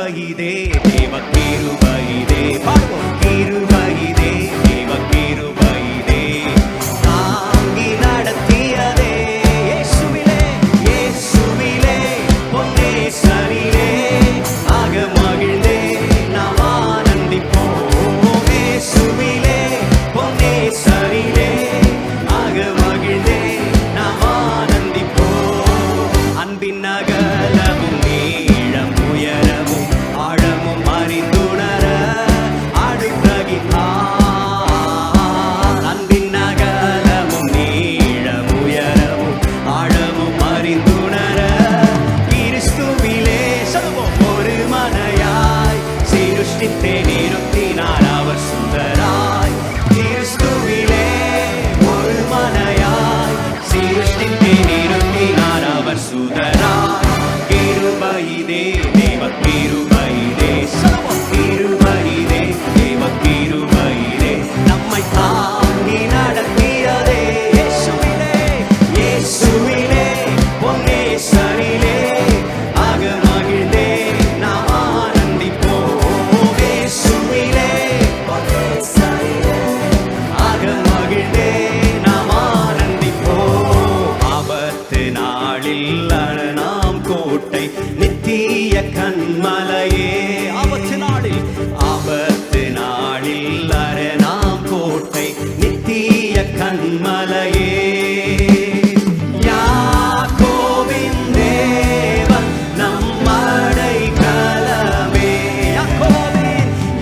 கிருபையிதே தேவ கிருபையிதே பாடுவோம் கிருபையிதே தேவ கிருபையிதே தாங்கி நடத்தியதே இயேசுவிலே இயேசுவிலே பொன்னேசரிலே ஆக மகிழ்ந்தே நாம் ஆனந்திப்போம் இயேசுவிலே பொன்னேசரிலே ஆக மகிழ்ந்தே நாம் ஆனந்திப்போம் அன்பின் அகலமும் நீளம் உயரமும் ஆழமும் அறிந்துணர அடுத்தகித்தார் அன்பின் அகலமும் நீளம் உயரமும் ஆழமும் அறிந்துணர கிறிஸ்துவிலே சொல்வோம் ஒரு மனையாய் சிருஷ்டித்தே நிறுத்தினார் அவர் சுந்தராய் கிறிஸ்துவிலே ஒரு மனையாய் சிருஷ்டித்தே நிறுத்தினார் அவர் சுதராய் கிருபையிதே தேவ கிருபையிதே சொல்வோம் கிருபையிதே தேவ கிருபையிதே நம்மை தாங்கி நடத்தியதே இயேசுவிலே இயேசுவிலே பொன்னேசரிலே ஆக மகிழ்ந்தே நாம் ஆனந்திப்போம் இயேசுவிலே பொன்னேசரிலே ஆக மகிழ்ந்தே நாம் ஆனந்திப்போம் ஆபத்து நாளில் நாம் கோட்டை நித்திய கண்மலையே ஆபத்து நாளில் நாம் கோட்டை நித்திய கண்மலையே யாக்கோபின் தேவன் நம் அடைக்கலமே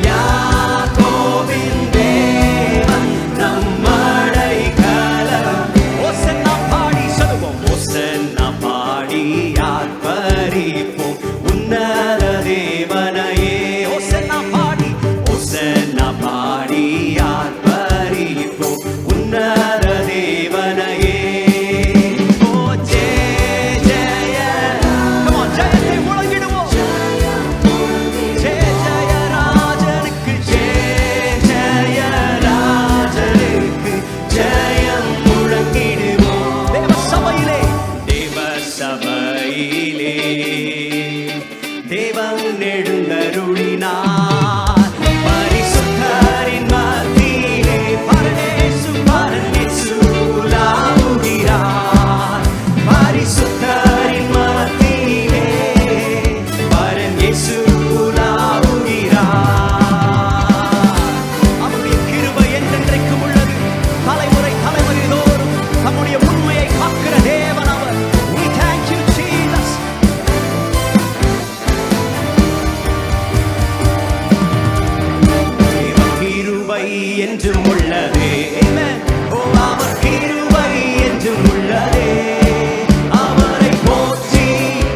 யாக்கோபின் தேவன் நம் அடைக்கலம் ஓசன்னா பாடி சொல்லுவோம் ஓசன்னா பாடி ஆர்ப்பரிப்போம் உன்னத தேவனையே ஓசன்னா பாடி ஆர்ப்பரிப்போம் உன்னத தேவனையே ஓ ஜெய ஜெய come on ஜெயத்தை முழங்கிடுவோம் ஜெய ஜெய ராஜனுக்கு ஜெய ஜெய ராஜனுக்கு ஜெயம் முழங்கிடுவோம் தேவ சபையிலே தேவன் நெடுந்தருளினார் பரிசுத்தரின் மத்தியிலே பரனேசு உலாவுகிறார் பரிசுத்தரின் மத்தியிலே பரனேசு உலாவுகிறார் அவருடைய கிருபை என்றென்றைக்கும் உள்ளது தலைமுறை தலைமுறை தோறும் நம்முடைய உண்மையை காக்கிற தேவன் அவர் we thank you Jesus கிருபை என்றும் உள்ளதே ஓ அவர் கிருபை என்றும் உள்ளதே அவரை போற்றி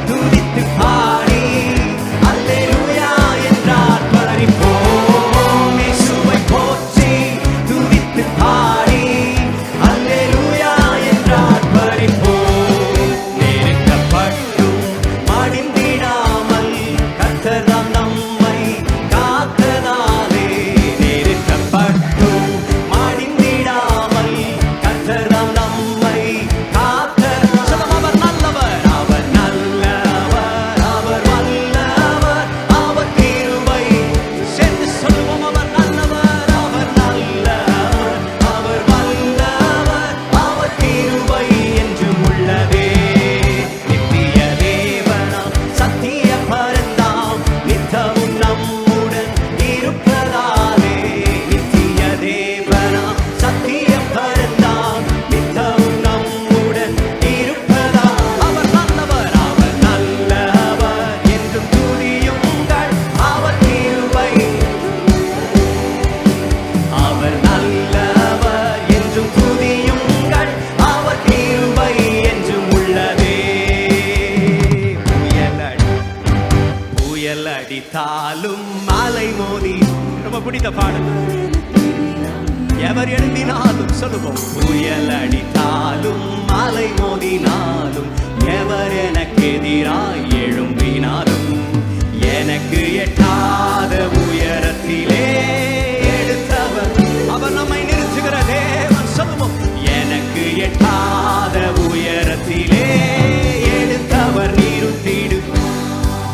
துதித்து பாடி அல்லேலூயா என்றார் பரிபோம் இயேசுவை போற்றி துதித்து பாடி அல்லேலூயா என்றார் பரிபோம் நெருக்கப்பட்டும் மடிந்திடாமல் கர்த்தர் நம்மை காத்ததாலே நெருக்கப்பட்டும் மடிந்திடாமல் கர்த்தர் நம்மை காத்த சொல்லும் அவர் நல்லவர் அவர் வல்லவர் அவர் கிருபை சேர்ந்து சொல்லுவோம் அவர் நல்லவர் அவர் வல்லவர் அவர் கிருபை என்றும் உள்ளதே நித்திய தேவனாம் சத்திய பரந்தாம் நித்தமும் நம்முடன் இருப்பதாலே நித்திய தேவனாம் சத்திய பரந்தாம் நித்தமும் நம்முடன் இருப்பதா அவர் நல்லவர் என்றும் துதியுங்கள் அவர் கிருபை அவர் நல்லவர் என்றும் துதியுங்கள் அவர் கிருபை என்றும் உள்ளதே புயல் அடித்தாலும் மலை மோதி ரொம்ப பிடித்த பாடல் எவர் எழுந்தினாலும் சொல்லுவோம் புயல் அடித்தாலும் மலை மோதினாலும் எவர் எனக்கு எதிராய் எழும்பினாலும் எனக்கு எட்டாத உயரத்திலே எடுத்தவர் அவர் நம்மை நிறுத்துகிற தேவன் சொல்லுவோம் எனக்கு எட்டாத உயரத்திலே எடுத்தவர் நிறுத்திடு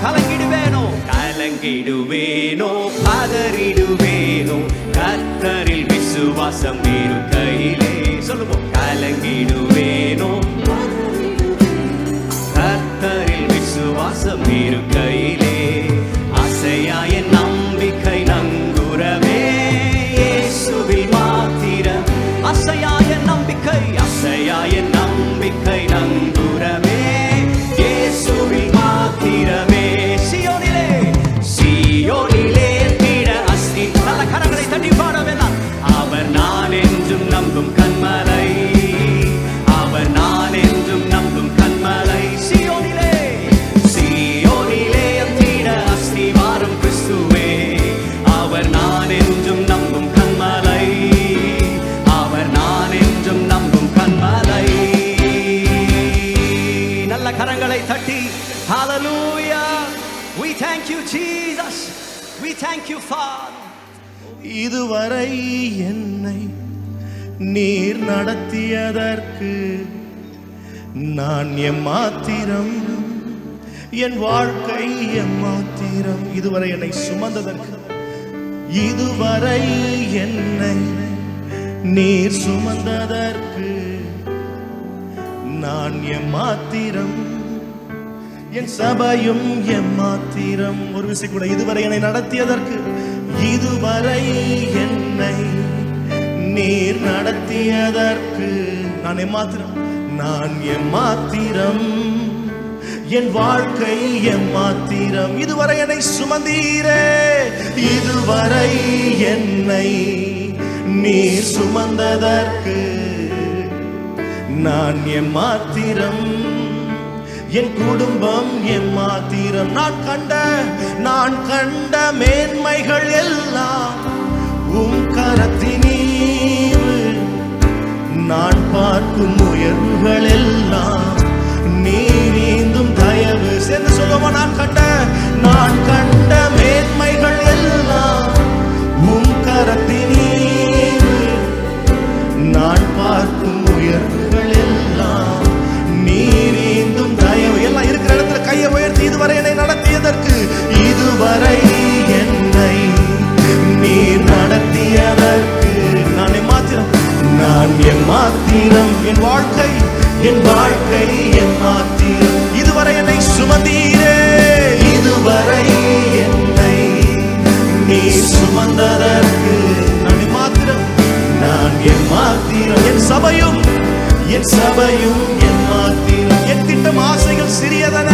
கலங்கிடுவேனோ கலங்க கலங்கிடுவேனோ பதறிடுவேனோ கர்த்தரில் விசுவாசம் இருக்கையிலே. சொல்லுவோம். கலங்கிடுவேனோ கர்த்தரில் விசுவாசம் இருக்கையிலே. அசையாய நம்பிக்கை நங்குரமே இயேசுவில் மாத்திரம். அசையாய நம்பிக்கை அசையாய நம்பிக்கை நங்குரமே இயேசுவில் மாத்திரமே. சியோனிலே சியோனிலே திட அஸ்தி. நல்ல கரங்களை தட்டி பாட வேண்டாம். அவர் நான் என்றும் நம்பும் கண்மலை. அவர் நான் என்றும் நம்பும் கண்மலை. சியோனிலே சியோனிலே திட அஸ்தி வாரும் கிறிஸ்துவே. அவர் நான் என்றும் நம்பும் கண்மலை. அவர் நான் என்றும் நம்பும் கண்மலை. நல்ல கரங்களை தட்டி hallelujah. We thank you Jesus. We thank you Father. இதுவரை என்னை நீர் நடத்தியதற்கு நான் எம்மாத்திரம், என் வாழ்க்கை எம்மாத்திரம். இதுவரை என்னை சுமந்ததற்கு, இதுவரை என்னை நீர் சுமந்ததற்கு நான் எம்மாத்திரம், என் சபையும் எம்மாத்திரம். ஒரு விசை கூட. இதுவரை என்னை நடத்தியதற்கு, இதுவரை என்னை நீர் நடத்தியதற்கு நான் எம்மாத்திரம், நான் எம்மாத்திரம், என் வாழ்க்கை எம்மாத்திரம். இதுவரை என்னை சுமந்தீரே, இதுவரை என்னை நீர் சுமந்ததற்கு நான் எம்மாத்திரம், என் குடும்பம் எம்மாத்திரம். நான் கண்ட மேன்மைகள் எல்லாம் உம் கரத்தினீவு. நான் பார்க்கும் உயர்வுகள் எல்லாம் நீர் நீந்தும் தயவு. சேர்ந்து சொல்லுவோமா? நான் கண்ட மேன்மைகள் எல்லாம் உம் கரத்தினீவு. நான் பார்க்கும் உயர்வுகள் எல்லாம் நீர் நீந்தும் தயவு. எல்லாம் இருக்கிற இடத்துல கையை உயர்த்தி, இதுவரை என்னை நடத்தியதற்கு, இதுவரை என்னை நீர் நடத்தியதற்கு நான் எம்மாத்திரம், நான் எம்மாத்திரம், என் வாழ்க்கை எம்மாத்திரம். இதுவரை என்னை சுமந்தீரே, இதுவரை என்னை நீர் சுமந்ததற்கு நான் எம்மாத்திரம், நான் எம்மாத்திரம், என் சபையும் எம்மாத்திரம். என் திட்டம் ஆசைகள் சிறியதன,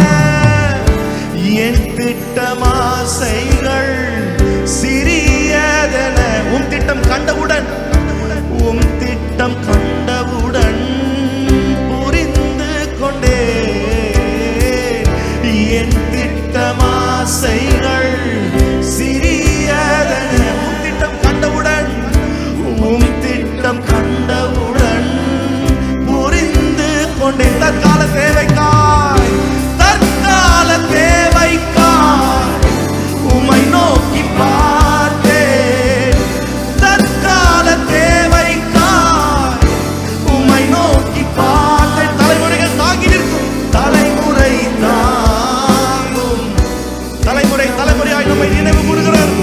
என் திட்டம் ஆசைகள் சிறியதன. உம் திட்டம் கண்டவுடன் புரிந்து கொண்டேன். என் திட்டம் ஆசைகள் சிறியதன. உம் திட்டம் கண்டவுடன் புரிந்து கொண்டேன். தற்கால தேவைக்காய் உம்மை நோக்கி பார்த்தேன். தற்கால தேவைக்காய் உம்மை நோக்கி பார்த்தேன். தலைமுறைகள் தாங்கி நிற்கும், தலைமுறையாய் நம்மை நினைவு கூறுகிறார்.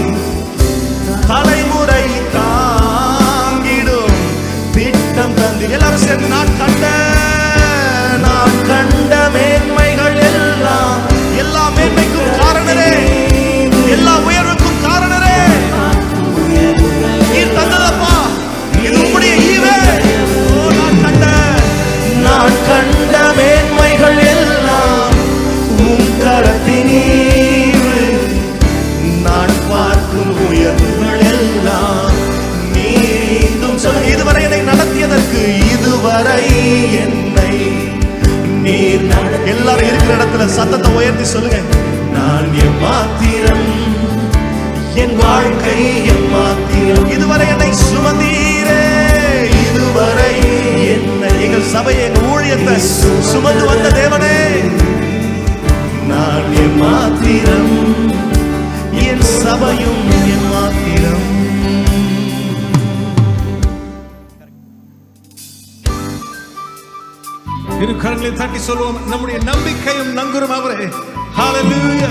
தலைமுறை தாங்கிடும் திட்டம் தந்து. எல்லாரும் சேர்ந்து நான் கண்ட மேன்மைகள் எல்லாம், எல்லா மேன்மைக்கும் காரணரே, எல்லா உயர்வுக்கும் காரணரே நீர் தந்ததப்பா. இது உம்முடைய ஈவே. நான் கண்ட மேன்மைகள் எல்லாம் உம் கரத்தினீவு. நான் பார்க்கும் உயர்வுகள் எல்லாம் நீந்தும். சொல்லுங்க. இதுவரை என்னை நடத்தியதற்கு, இதுவரை என்னை நீர். எல்லாரும் இருக்கிற இடத்துல சத்தத்தை உயர்த்தி சொல்லுங்க. நான் எம்மாத்திரம், என் வாழ்க்கை எம்மாத்திரம். இதுவரை என்னை சுமந்தீரே, இதுவரை என்னை, எங்கள் சபையை, எங்கள் ஊழியத்தை சுமந்து வந்த தேவனே, நான் எம்மாத்திரம், என் சபையும் எம்மாத்திரம். இரு கரங்களை தட்டி சொல்லுவோம். நம்முடைய நம்பிக்கையும் நங்குரும் அவரே. ஹalleluya.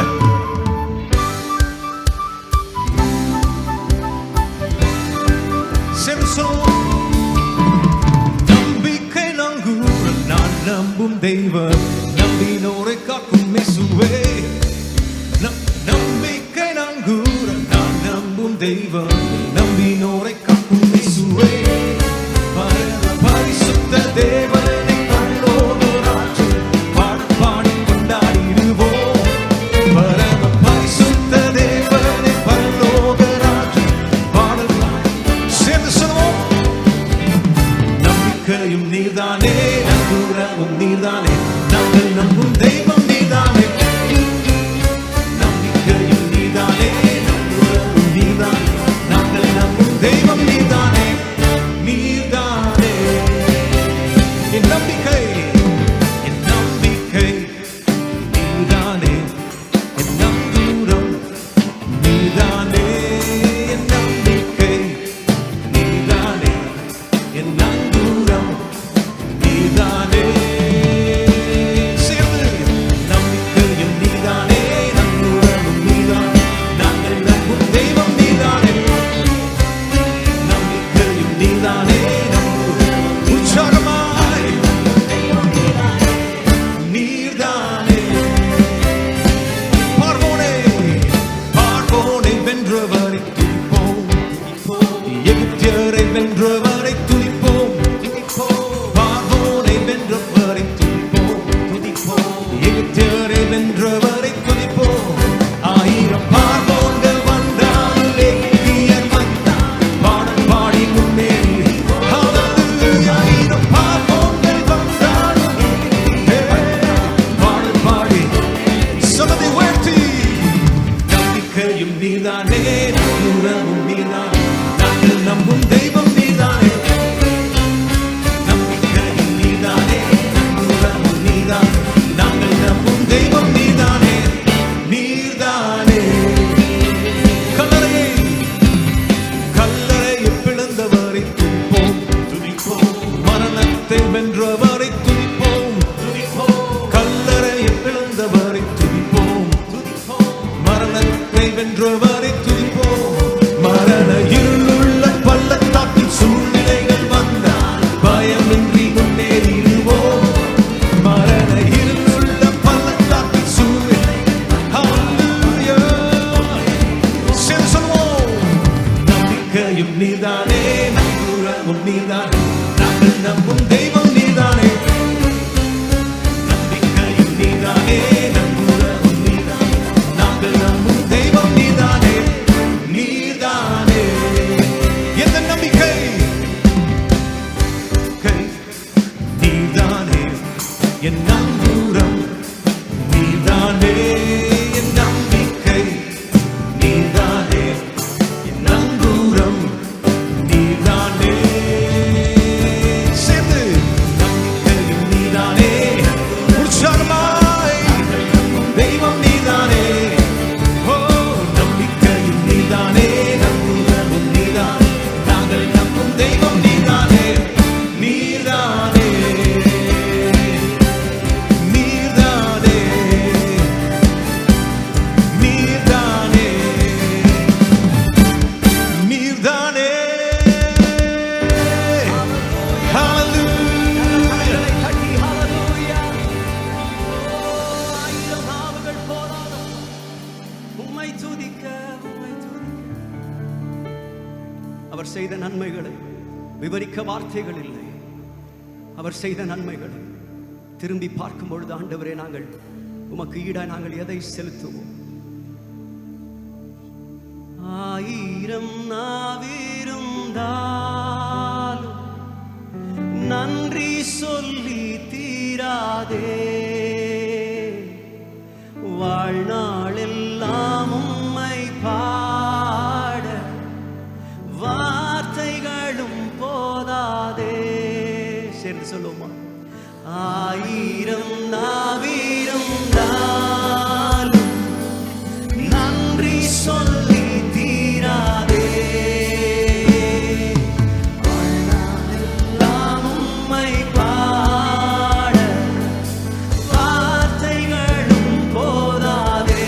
தெய்வம் நம்பினோரை காக்கும் இயேசுவே பரம பரிசுத்த தேவனை பரலோக ராஜ்யம் பாடி கொண்டாடிடுவோம் பரம பரிசுத்த தேவனை பரலோக ராஜ்யம் பாடலாம் சேர்ந்து சொல்லுவோம் நம்பிக்கையும் நீர்தானே நம்புறவும் நீர்தானே நாங்கள் நம்பும் தெய்வம் நீர்தானே நம்பிக்கையும் நீர்தானே நம்புறவும் நீர்தானே நாங்கள் நம்பும் தெய்வம் நீர்தானே நீர்தானே என் நம்பிக்கை நீர்தானே என் நம்புறம் நீர்தானே என் நம்பிக்கை நீர்தானே என் நம்புறம் நீர்தானே சேர்ந்து நம்பிக்கையும் நீர்தானே நம்புறவும் நீர்தானே நாங்கள் நம்பும் தெய்வம் நீர்தானே நம்பிக்கையும் நீர்தானே நம்புறவும் உற்சாகமாய் நீர்தானே பார்வோனை வென்றவரை துதிப்போம் எகிப்தியரை வென்றவரை துதிப்போம் பார்வோனை வென்றவரை துதிப்போம் எகிப்தியரை வென்றவரை துதிப்போம் ஆயிரம் பார்வோன்கள் வந்தால் எகிப்தியர் வந்தால் பாடல் பாடி முன்னேறி ஆயிரம் பார்வோன்கள் வந்தால் பாடல் பாடி சமதி உயர்த்தி நம்பிக்கையும் நீர்தானே நம்புறவும் நீர்தானே நாங்கள் நம்பும் தெய்வம் நீர்தானே நம்பிக்கையும் நீர்தானே நம்புறவும் நீர்தானே நாங்கள் நம்பும் தெய்வம் நீர்தானே நீர்தானே கல்லறையை பிளந்தவரை துதிப்போம் மரணத்தை வென்றவரை துதிப்போம் கல்லறையை பிளந்தவரை துதிப்போம் மரணத்தை வென்றவரை துதிப்போம் மரண இருளுள்ள பள்ளத்தாக்கில் சூழ்நிலைகள் வந்தால் பயமின்றி முன்னேறிடுவோம் மரண இருளுள்ள பள்ளத்தாக்கில் சூழ்நிலைகள் ஹல்லேலூயா சேர்ந்து சொல்லுவோம் நம்பிக்கையும் நீர்தானே நம்புறவும் நீர்தானே நாங்கள் நம்பும் தெய்வம் நீர்தானே நம்பிக்கையும் நீர்தானே நம்புறவும் நீர்தானே நாங்கள் நம்பும் தெய்வம் நீர்தானே நீர்தானே எந்த நம்பிக்கை நீர்தானே என் நம்புறம் நீர்தானே என் நம்பிக்கை நீர்தானே என் நம்புறம் நீர்தானே சேர்ந்து நம்பிக்கையும் நீர்தானே உற்சாகமாய் தெய்வம் நீர்தானே ஓ நம்பிக்கையும் நீர்தானே நம்புறவும் நீர்தானே நாங்கள் நம்பும் தெய்வம் நீர்தானே நீர்தானே நீர்தானே நீர்தானே நீர்தானே ஹல்லேலூயா தட்டி ஹalleluya ஆயிரம் நாவுகள் போராடும் உம்மை துதிக்க அவர் செய்த நன்மைகளை விவரிக்க வார்த்தைகள் இல்லை அவர் செய்த நன்மைகளை திரும்பி பார்க்கும் பொழுது ஆண்டவரே நாங்கள் உமக்கு ஈடாய் நாங்கள் எதை செலுத்துவோம் ஆயிரம் நாவிருந்தாலும் நன்றி சொல்லி தீராதே வாழ்நாளெல்லாம் உம்மை பாட வார்த்தைகளும் போதாதே சேர்ந்து சொல்லுவோமா ஆயிரம் நாவிருந்தாலும் நன்றி சொல்லி தீராதே வாழ்நாளெல்லாம் உம்மை பாட வார்த்தைகளும் போதாதே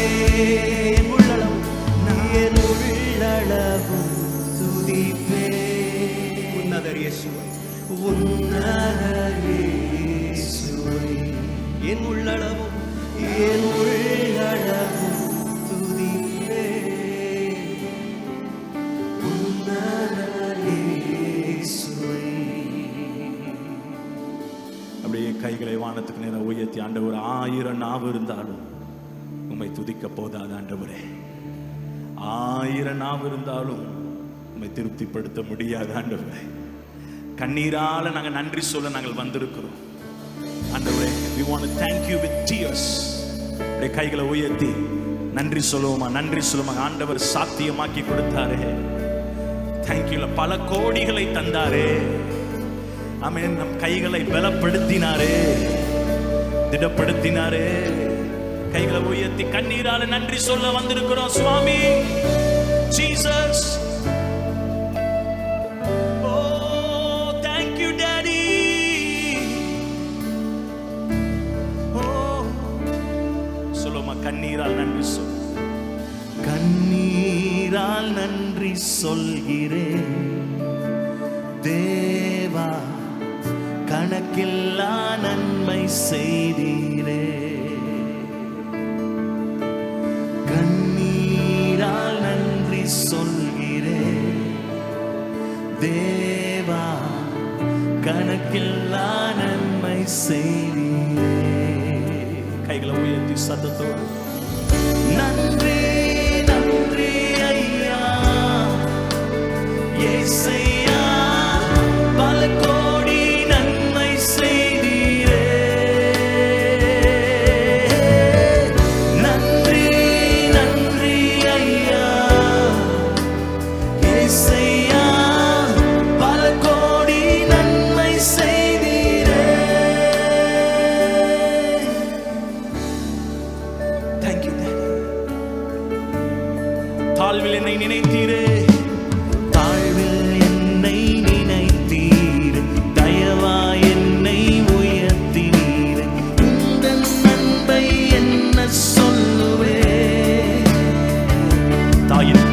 என் உள்ளளவும் துதிப்பே உன்னதர் இயேசுவை உன்னதர் இயேசுவை என் உள்ளளவும் துதிப்பே கைகளை வானத்துக்கு நேரம் உயர்த்தி, ஆண்டவர் 1000 நாவு இருந்தாலும் உம்மை துதிக்க போதாது ஆண்டவரே. 1000 நாவு இருந்தாலும் உம்மை திருப்திப்படுத்த முடியாது ஆண்டவரே. கண்ணீரால நாங்கள் நன்றி சொல்ல நாங்கள் வந்திருக்கிறோம் ஆண்டவரே. we want to thank you with tears. அப்படியே கைகளை உயர்த்தி நன்றி சொல்லுவோமா? நன்றி சொல்லுமா? ஆண்டவர் சாத்தியமாக்கி கொடுத்தாரே, தேங்க்யூல. பல கோடிகளை தந்தாரே, ஆமென். நம் கைகளை பலப்படுத்தினாரே, திடப்படுத்தினாரே. கைகளை உயர்த்தி கண்ணீரால நன்றி சொல்ல வந்திருக்கிறோம் சுவாமி. Jesus, oh thank you daddy. ஓ சொல்லுமா? கண்ணீரால் நன்றி சொல். கண்ணீரால் நன்றி சொல்கிறேன் தேவா, கணக்கில்லா நன்மை செய்தீரே. கண்ணீரால் நன்றி சொல்கிறேன் தேவா, கணக்கில்லா நன்மை செய்தீரே. கைகளை உயர்த்தி சத்தத்தோடு நன்றி நன்றி ஐயா இயேசையா, பல கோடி நன்மை செய்தீரே. நன்றி நன்றி ஐயா இயேசையா, பல கோடி நன்மை செய்தீரே. Thank you Daddy. தாழ்வில் என்னை நினைத்தீரே, தாழ்வில் என்னை நினைத்தீர், தயவா என்னை உயர்த்தினீர். உந்தன் அன்பை என்ன சொல்லுவே. தாயின்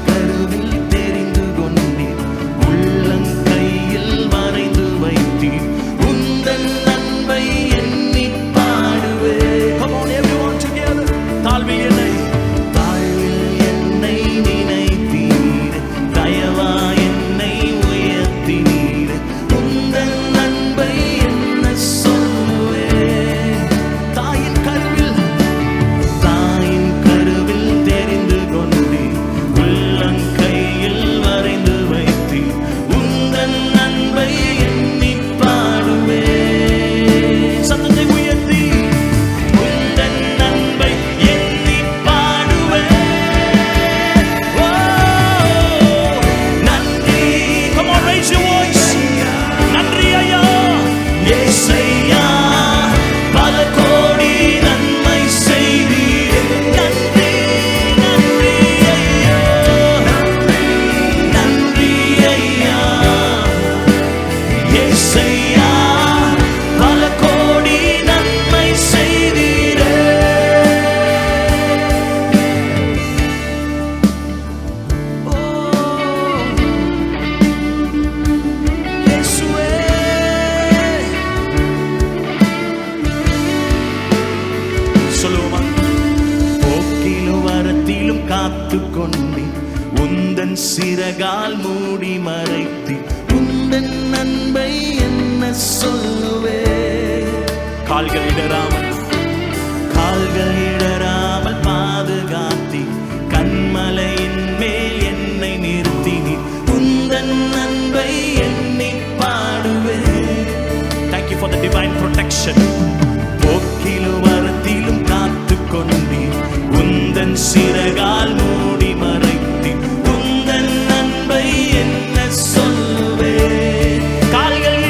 கருவில் தெரிந்து கொண்டீர், உள்ளங்கையில் மறைந்து வைத்தீர். உந்தன் அன்பை எண்ணி பாடுவே. Come on everyone together. தாழ்வில் என்னை நினைத்தீர், தயவா என்னை உயர்த்தினீர். உந்தன் அன்பை என்ன சொல்லுவே. தாயின் கருவில் தெரிந்து கொண்டீர், உள்ளங்கையில் வரைந்து வைத்தீர். உந்தன் அன்பை எண்ணி பாடுவே. சத்தத்தை உயர்த்தி உந்தன் அன்பை எண்ணி பாடுவே. நன்றி. Come on, raise your voice. நன்றி ஐயா இயேசையா, பல கோடி நன்மை செய்தீரே. நன்றி நன்றி ஐயா, நன்றி ஐயா இயேசையா, பல கோடி நன்மை செய்தீரே. ஓ இயேசுவே, சொல்லுவோமா? போக்கிலும் வரத்திலும் காத்து கொண்டே, உந்தன் சிறகால் மூடி மறைத்தி. உந்தன் அன்பை என்ன சொல்லுவே. கால்கள் இடராமல் பாதுகாத்தி, கண்மலையின் மேல் என்னை நிறுத்தினி. உந்தன் அன்பை எண்ணி பாடுவே. Thank you for the divine protection. போக்கிலும் வரத்திலும் காத்து கொண்டே, உந்தன் சிறகால் மூடி மறைத்தி. உந்தன் அன்பை என்ன சொல்லுவே. கால்கள்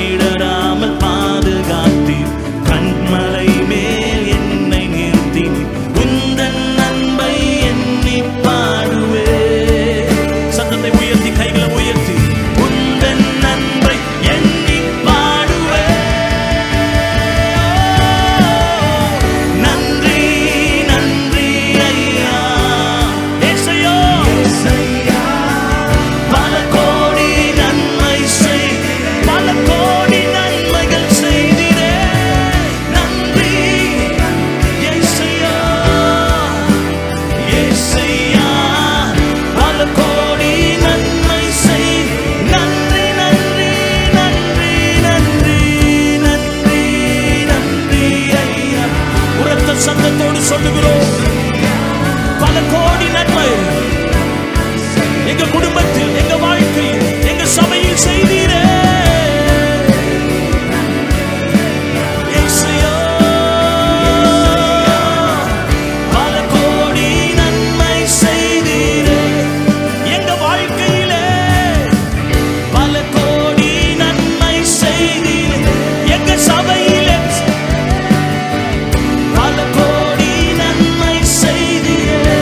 இடராமல் பாதுகாத்தீர், கண்மலை மேல் என்னை நிறுத்தினீர். உந்தன் அன்பை எண்ணி பாடுவே. சத்தத்தை உயர்த்தி கைகளை உயர்த்தி உந்தன் அன்பை எண்ணி பாடுவே. நன்றி என்று சொல்லுகிறோம். பல கோடி நன்மை எங்க குடும்பத்தில், எங்க வாழ்க்கையில், எங்க சபையில் செய்தீரே. பல கோடி நன்மை செய்தீரே எங்க வாழ்க்கையிலே. பல கோடி நன்மை செய்தீரே எங்க சபையிலே. பல கோடி நன்மை செய்தீரே.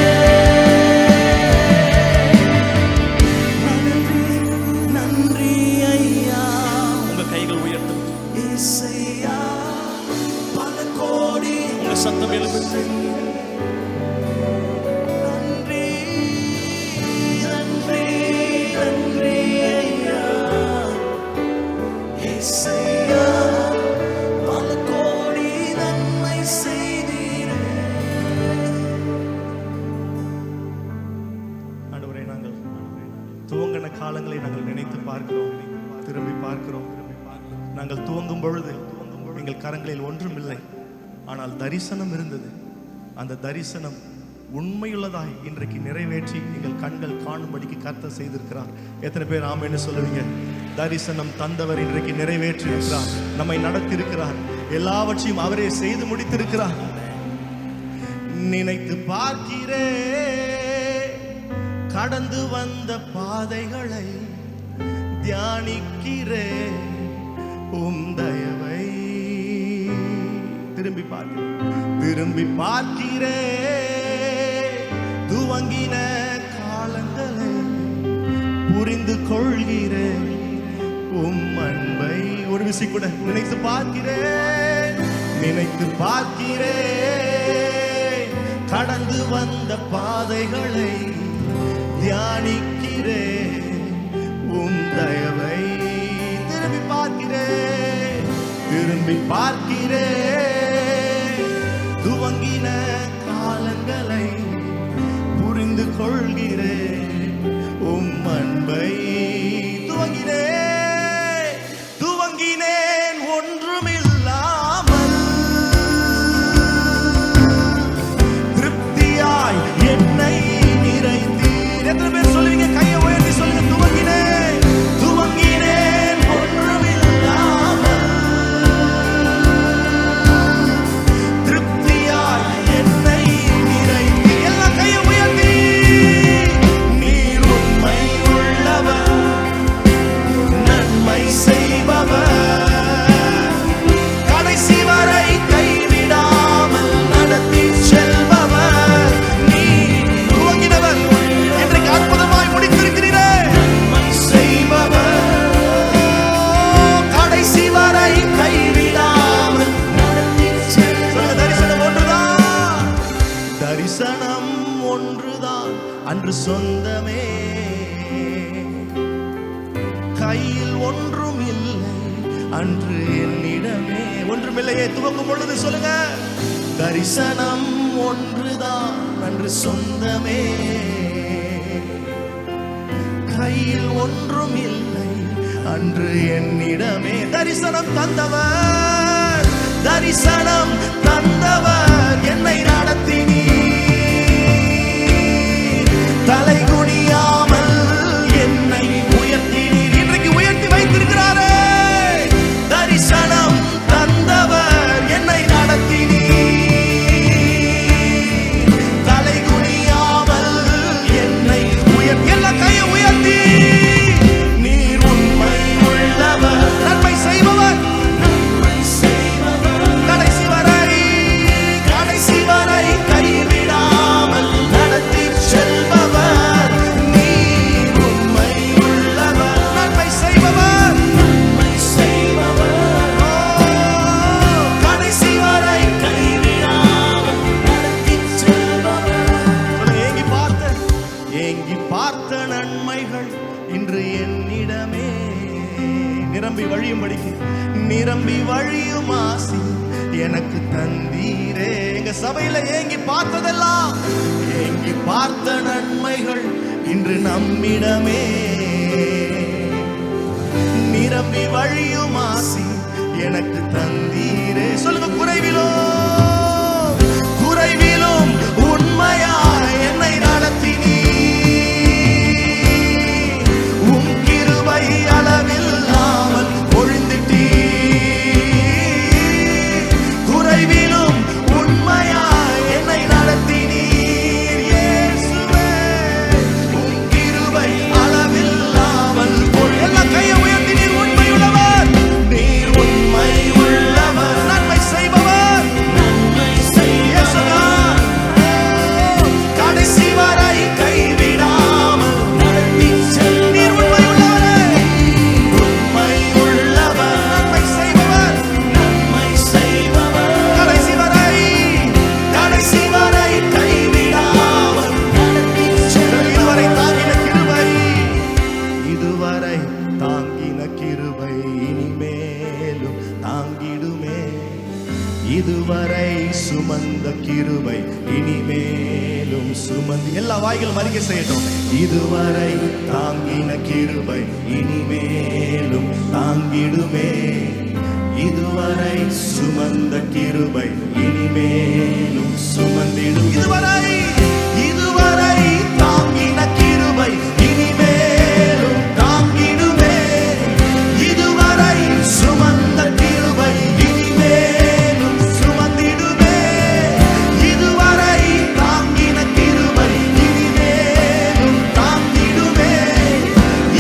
நன்றி ஐயா. உங்க கைகள் உயர்த்தும் இயேசையா. பல கோடி உங்க சத்தம் எழுப்புது. நன்றி நன்றி நன்றி ஐயா இயேசையா. பல கோடி நன்மை செய்தீரே. ஆண்டவரே, நாங்கள் துவங்கின காலங்களை நாங்கள் நினைத்து பார்க்கிறோம், திரும்பி பார்க்கிறோம். நாங்கள் துவங்கும் பொழுது எங்கள் கரங்களில் ஒன்றும் இல்லை, ஆனால் தரிசனம் இருந்தது. அந்த தரிசனம் உண்மையுள்ளதாய் இன்றைக்கு நிறைவேற்றி எங்கள் கண்கள் காணும்படிக்கு கர்த்தர் செய்திருக்கிறார். எத்தனை பேர் ஆமென்னு சொல்லுவீங்க? தரிசனம் தந்தவர் இன்றைக்கு நிறைவேற்றி இருக்கிறார், நம்மை நடத்தியிருக்கிறார், எல்லாவற்றையும் அவரே செய்து முடித்திருக்கிறார். நினைத்து பார்க்கிறே கடந்து வந்த பாதைகளை, தியானிக்கிறே உம் தயவை. திரும்பி பார்க்கிறே துவங்கின காலங்களை, புரிந்து கொள்கிறேன் உம் அன்பை. ஒரு விசை கூட நினைத்து பார்க்கிறேன் கடந்து வந்த பாதைகளை, தியானிக்கிறேன் உம் தயவை. திரும்பி பார்க்கிறேன் துவங்கின காலங்களை, புரிந்து கொள்கிறேன் உம் அன்பை. துவங்கினேன் ஒன்றுமில்லாமல், திருப்தியாய் என்னை நிறைத்தீர். எத்தனை பேர் சொல்லுவீங்க? கையை உயர்த்தி சொல்லுங்க. துவங்கினேன் ஒன்றுமில்லாமல், திருப்தியாய் என்னை நிறைத்தீர். எல்லாம் கையை உயர்த்தி. நீர் உண்மை உள்ளவர், நன்மை செய்பவர், கடைசி வரை கைவிடாமல் நடத்தி செல்பவர். நீ துவங்கினவர், இன்றைக்கு அற்புதமாய் முடித்திருக்கிறீரே. நன்மை செய்பவர், கடைசி வரை கைவிடாமல் நடத்தி செல்பவர். தரிசனம் ஒன்றுதான், தரிசனம் ஒன்றுதான் அன்று சொந்தமே. கையில் ஒன்றும் இல்லை அன்று என்னிடமே. ஒன்றுமில்லையே. துவங்கும் பொழுது சொல்லுங்க. தரிசனம் ஒன்றுதான் அன்று சொந்தமே. கையில் ஒன்றும் இல்லை அன்று என்னிடமே. தரிசனம் தந்தவர், தரிசனம் தந்தவர், என்னை நடத்தினீர். தலை குனியாமல் என்னை உயர்த்தினீர். இன்றைக்கு உயர்த்தி வைத்திருக்கிறாரே. தரிசனம் தந்தவர், என்னை நடத்தினீர். தலை குனியாமல் என்னை உயர்த்தி. எல்லா கையை உயர்த்தி. நீர் உண்மை உள்ளவர், நன்மை செய்பவர், கடைசி வரை கைவிடாமல் நடத்தி செல்பவர். நீர் உண்மை உள்ளவர், நன்மை செய்பவர், கடைசி வரை கைவிடாமல் நடத்தி செல்பவர். ஏங்கி பார்த்த நன்மைகள் இன்று என்னிடமே நிரம்பி வழியும்படிக்கு, நிரம்பி வழியும் ஆசி எனக்கு தந்தீரே. எங்க சபையில ஏங்கி பார்த்ததெல்லாம், ஏங்கி பார்த்த நன்மைகள் இன்று நம்மிடமே நிரம்பி வழியும் ஆசி எனக்கு தந்தீரே. சொல்லுங்க. குறைவிலோ இனிமேலும் சுமந்து. எல்லா வாய்களும் அறிக்கை செய்யட்டும். இதுவரை தாங்கின கிருபை இனிமேலும் தாங்கிடுமே. இதுவரை சுமந்த கிருபை இனிமேலும் சுமந்திடும். இதுவரை தாங்கின கிருபை இனிமேலும் தாங்கிடுமே. இதுவரை சுமந்த கிருபை இனிமேலும் சுமந்திடுமே. இதுவரை தாங்கின கிருபை இனிமேலும் தாங்கிடுமே.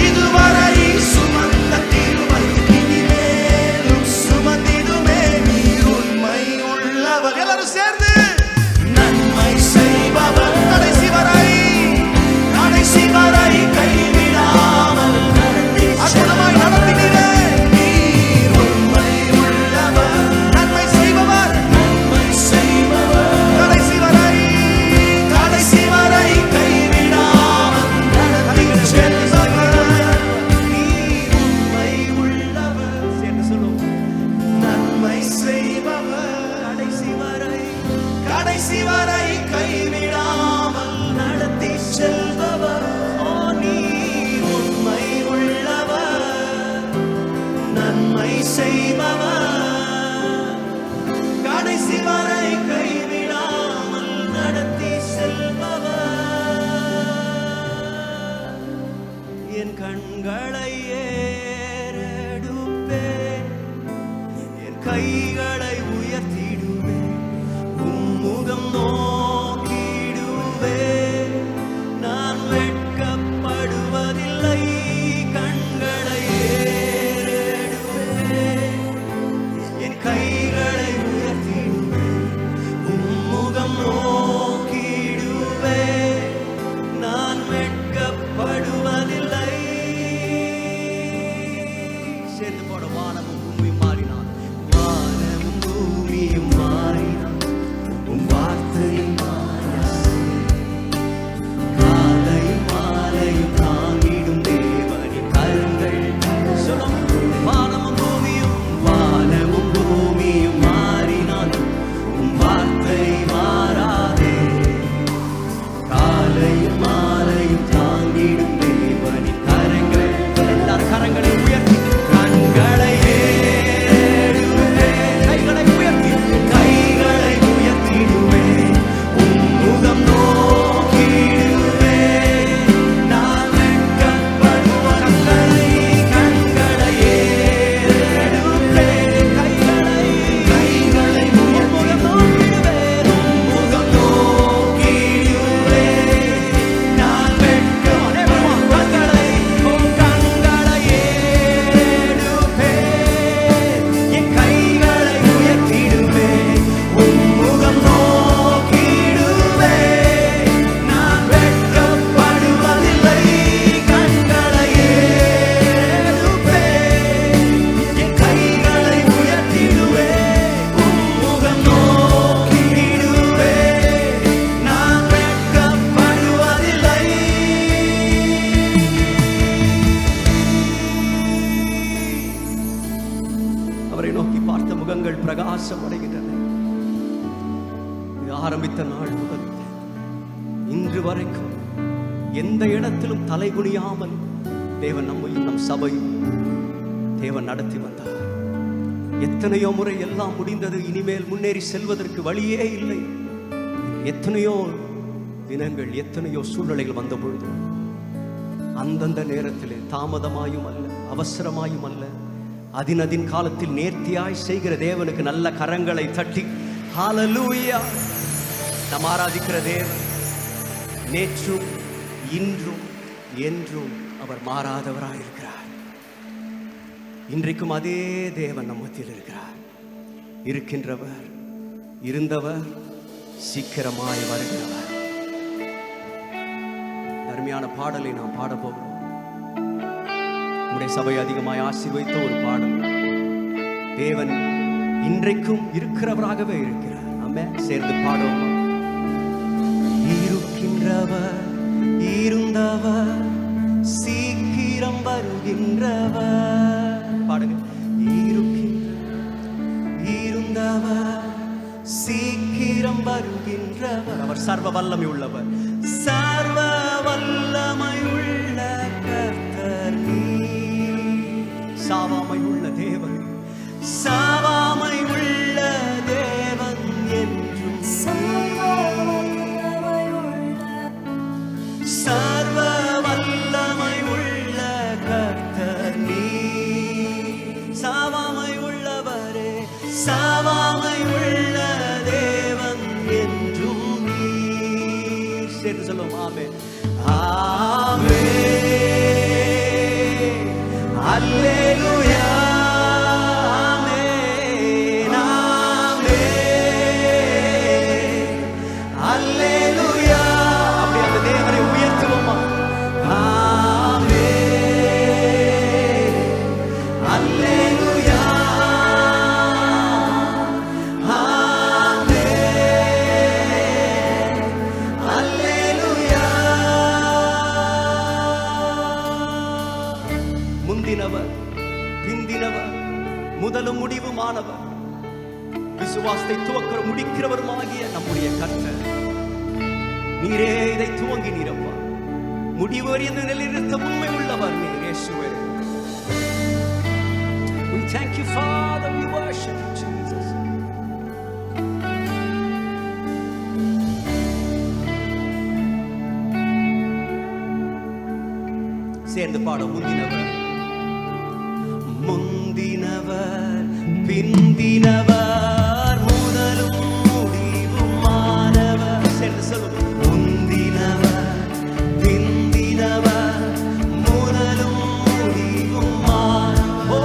இதுவரை சுமந்த கிருபை இனிமேலும் சுமந்திடுமே. நீர் உண்மை உள்ளவர். எல்லாரும் சேர்ந்து நன்மை செய்பவர். கடைசி வரை கைவிடாமல் அற்புதமாய் நடத்தினீரே. நீர் உண்மை உள்ளவர். நன்மை செய்பவர். கடைசி வரை கைவிடாமல் நடத்திச் செல்பவர். நீர் உண்மை உள்ளவர். சேர்ந்து சொல்லுவோம். நன்மை செய்பவர். கடைசி வரை கைவிடாமல் நடத்தி செல்பவர். ஓ, நீர் உண்மை உள்ளவர். நன்மை செய்பவர். கடைசி வரை கைவிடாமல் நடத்தி செல்பவர். என் கண்களை ஏறெடுப்பேன், என் கைகளை உயர்த்திடுவேன், உம்முகம் நோக்கிடுவேன். நான் வெட்கப்படுவதில்லை. கண்களை ஏறெடுப்பேன், என் கைகளை உயர்த்திடுவேன், உம்முகம் நோக்கிடுவேன். நான் வெட்கப்படுவதில்லை. சேர்ந்து போட. வானமும் பூமியும் மாறினான். வானமும் பூமியும் மாறினான். உம் வார்த்தையும் காலையும் மாலையும் தாங்கிடும் தேவனின் கரங்கள். சொல்லும். வானமும் பூமியும் மாறினாலும் உம் வார்த்தை மாறாதே. காலையும் மாலையும் தாங்கிடும் தேவனின் கரங்கள். எல்லார் கரங்களையும் உயர்த்தி கண்களை ஏறெடுப்பேன், கைகளை உயர்த்தி கைகளை உயர்த்திடுவேன், உம்முகம் நோக்கிடுவேன். நான் வெட்கப்படுவதில்லை. கண்களை ஏறெடுப்பேன், கைகளை உம்முகம் நோக்கிடுவேன், உம்முகம் நோக்கிடுவேன். நான் வெட்கப்படுவதில்லை. உம் கண்களை ஏறெடுப்பேன், என் கைகளை உயர்த்திடுவேன், உம்முகம் நோக்கிடுவேன். நான் வெட்கப்படுவதில்லை. கண்களை ஏறெடுப்பேன், என் கைகளை உயர்த்திடுவேன், உம்முகம் நோக்கிடுவேன். நான் வெட்கப்படுவதில்லை. அவரை நோக்கி பார்த்த முகங்கள் பிரகாசம் அடைகின்றன. இது ஆரம்பித்த நாள் முதல் இன்று வரைக்கும் எந்த இடத்திலும் தலைகுனியாமல் தேவன் நம்மையும் நம் சபையும் தேவன் நடத்தி வந்தார். எத்தனையோ முறை எல்லாம் முடிந்தது, இனிமேல் முன்னேறி செல்வதற்கு வழியே இல்லை. எத்தனையோ தினங்கள், எத்தனையோ சூழ்நிலைகள் வந்த பொழுது அந்தந்த நேரத்திலே தாமதமாயும் அல்ல, அவசரமாயும் அல்ல, அதினதின் காலத்தில் நேர்த்தியாய் செய்கிற தேவனுக்கு நல்ல கரங்களை தட்டி ஹalleluya. நாம் ஆராதிக்கிற தேவன் நேற்றும் இன்றும் என்றும் அவர் மாறாதவராயிருக்கிறார். இன்றைக்கும் அதே தேவன் நம் மத்தியில் இருக்கிறார். இருக்கின்றவர், இருந்தவர், சீக்கிரமாய் வருகிறவர். அருமையான பாடலை நாம் பாடப்போகிறோம். நம்முடைய சபை அதிகமாய் ஆசீர்வதித்த ஒரு பாடல். தேவன் இன்றைக்கும் இருக்கிறவராகவே இருக்கிறார். நம்ம சேர்ந்து பாடுவோம். இருக்கின்றவர், இருந்தவர், சீக்கிரம் வருகின்றவர். பாடுங்க. இருக்கின்றவர், இருந்தவர், சீக்கிரம் வருகின்றவர். அவர் சர்வ வல்லமை உள்ளவர். சர்வ வல்லமை உள்ள கர்த்தர் நீர். சாவாமை உள்ள தேவன், சாவாமை உள்ள தேவன் என்றும் சர்வ வல்லமை உள்ள கர்த்தர் நீர். சாவாமை உள்ளவரே, சாவாமை உள்ள தேவன் என்றும் நீர். சேர்ந்து சொல்லுவோம் ஆமென். ஆமென், அல்லேலூயா. முந்தினவர் பிந்தினவர் முதலும் முடிவுமானவர், விசுவாசத்தை துவக்கிற முடிக்கிறவருமாகிய நம்முடைய கர்த்தர் நீரே இதை துவங்கி நீரப்பா. முடிவு அறிந்த நிலைநிறுத்த உண்மை உள்ளவர் நீர் இயேசுவே. We thank you, Father. We worship you, Jesus. சேர்ந்து பாடும். முந்தினவர் முந்தினவர் பிந்தினவர் முதலும் முடிவுமானவர். சேர்ந்து சொல்லுவோம். முந்தினவர் பிந்தினவர் முதலும் முடிவுமானவர். ஓ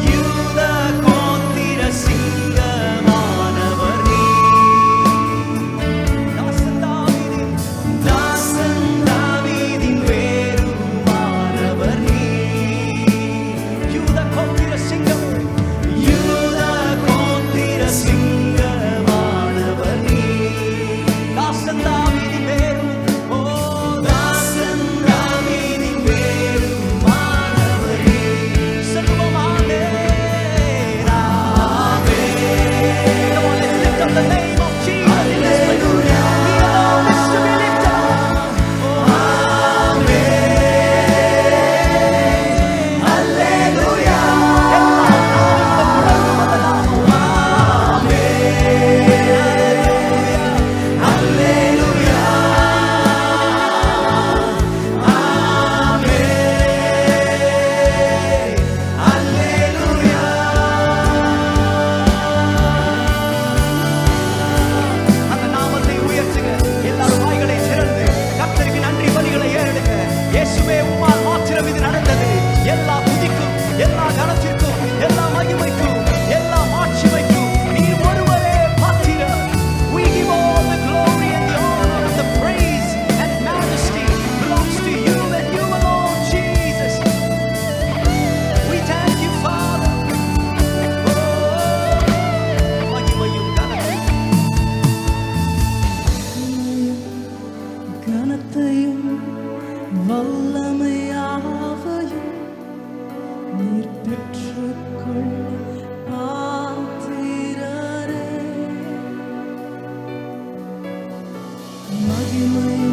யூத கோத்திர சிங்கமானவர் நீர். தாசன் தாவீதின் வேறுமானவர் நீர். யூத கோத்திர சிங்கம், யூத கோத்திர சிங்கமானவர் நீர். தாசன் தாவீதின் வேறு, ஓ தாசன் தாவீதின் வேறுமானவர் நீர். சொல்லுவோம் ஆமென், ஆமென். Come on, let's lift up the name of Jesus. Hallelujah. He alone is to be lifted up. Oh, ஆமென், அல்லேலூயா. அந்த நாமத்தை உயர்த்துங்க. எல்லாரும் வாய்களை திறந்து கர்த்தருக்கு நன்றி பலிகளை ஏறெடுங்க. இயேசுவே, உம்மால் மாத்திரம் இது நடந்தது. எல்லா துதிக்கும், எல்லா கனத்திற்கும், எல்லா மகிமைக்கும், எல்லா மாட்சிமைக்கும் நீர் ஒருவரே பாத்திரர். We give all the glory and the honor and the praise and majesty belongs to you and you alone, Jesus. We thank you, Father. Oh, மகிமையும் கனத்தையும் வல்லமையாவையும் நீர் பெற்றுக்கொள்ள பாத்திரரே. மகிமையும்